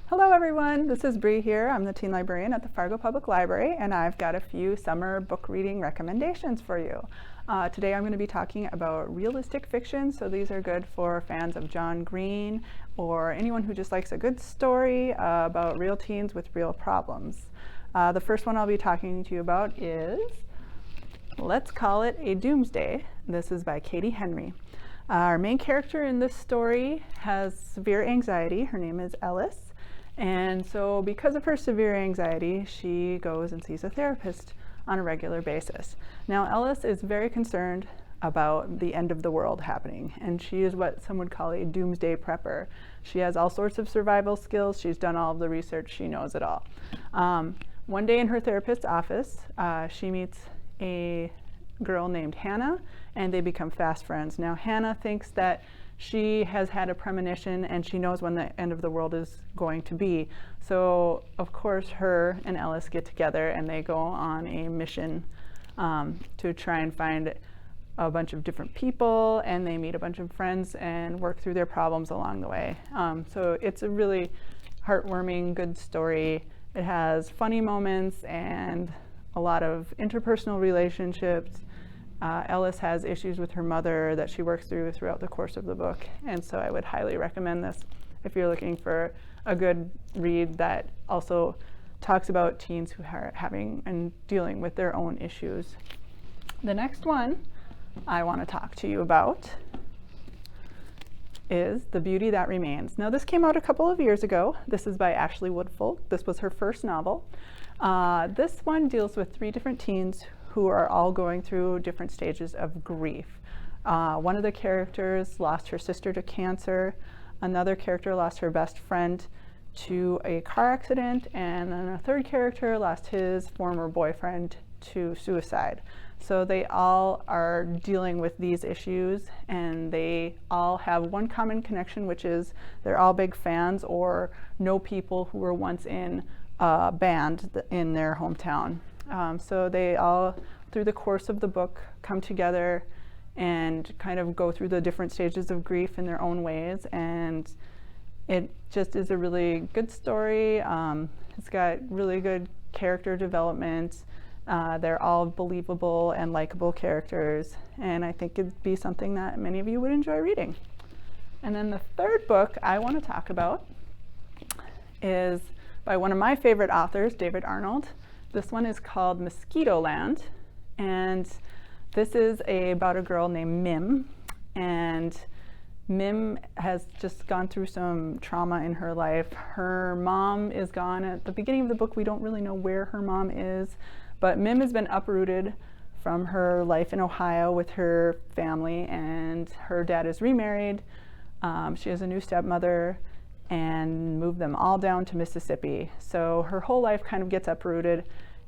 Hello everyone, this is Bree here. I'm the Teen Librarian at the Fargo Public Library, and I've got a few summer book reading recommendations for you. Today I'm going to be talking about realistic fiction, so these are good for fans of John Green or anyone who just likes a good story about real teens with real problems. The first one I'll be talking to you about is, let's call it a Doomsday. This is by Katie Henry. Our main character in this story has severe anxiety. Her name is Ellis. And so because of her severe anxiety, she goes and sees a therapist on a regular basis. Now, Ellis is very concerned about the end of the world happening, and she is what some would call a doomsday prepper. She has all sorts of survival skills. She's done all of the research. She knows it all. One day in her therapist's office, she meets a girl named Hannah, and they become fast friends. Now, Hannah thinks that she has had a premonition and she knows when the end of the world is going to be. So, of course, her and Ellis get together and they go on a mission to try and find a bunch of different people, and they meet a bunch of friends and work through their problems along the way. So it's a really heartwarming, good story. It has funny moments and a lot of interpersonal relationships. Ellis has issues with her mother that she works through throughout the course of the book, and so I would highly recommend this if you're looking for a good read that also talks about teens who are having and dealing with their own issues. The next one I want to talk to you about is The Beauty That Remains. Now, this came out a couple of years ago. This is by Ashley Woodfolk. This was her first novel. This one deals with 3 different teens who are all going through different stages of grief. One of the characters lost her sister to cancer. Another character lost her best friend to a car accident. And then a third character lost his former boyfriend to suicide. So they all are dealing with these issues, and they all have one common connection, which is they're all big fans or know people who were once in a band in their hometown. So they all, through the course of the book, come together and kind of go through the different stages of grief in their own ways. And it just is a really good story. It's got really good character development. They're all believable and likable characters. And I think it'd be something that many of you would enjoy reading. And then the third book I want to talk about is by one of my favorite authors, David Arnold. This one is called Mosquito Land, and this is about a girl named Mim, and Mim has just gone through some trauma in her life. Her mom is gone. At the beginning of the book, we don't really know where her mom is, but Mim has been uprooted from her life in Ohio with her family, and her dad is remarried. She has a new stepmother and moved them all down to Mississippi. So her whole life kind of gets uprooted,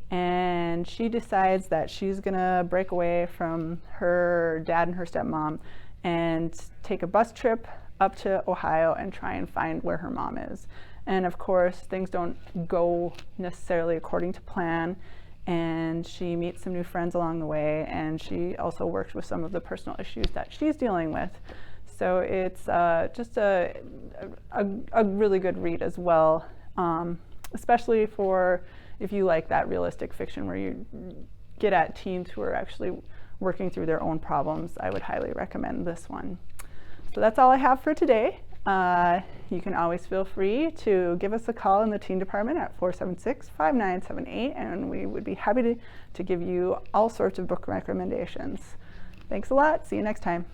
and she decides that she's gonna break away from her dad and her stepmom and take a bus trip up to Ohio and try and find where her mom is. And of course, things don't go necessarily according to plan, and she meets some new friends along the way, and she also works with some of the personal issues that she's dealing with. So it's just a really good read as well, especially for if you like that realistic fiction where you get at teens who are actually working through their own problems. I would highly recommend this one. So that's all I have for today. You can always feel free to give us a call in the teen department at 476-5978, and we would be happy to give you all sorts of book recommendations. Thanks a lot. See you next time.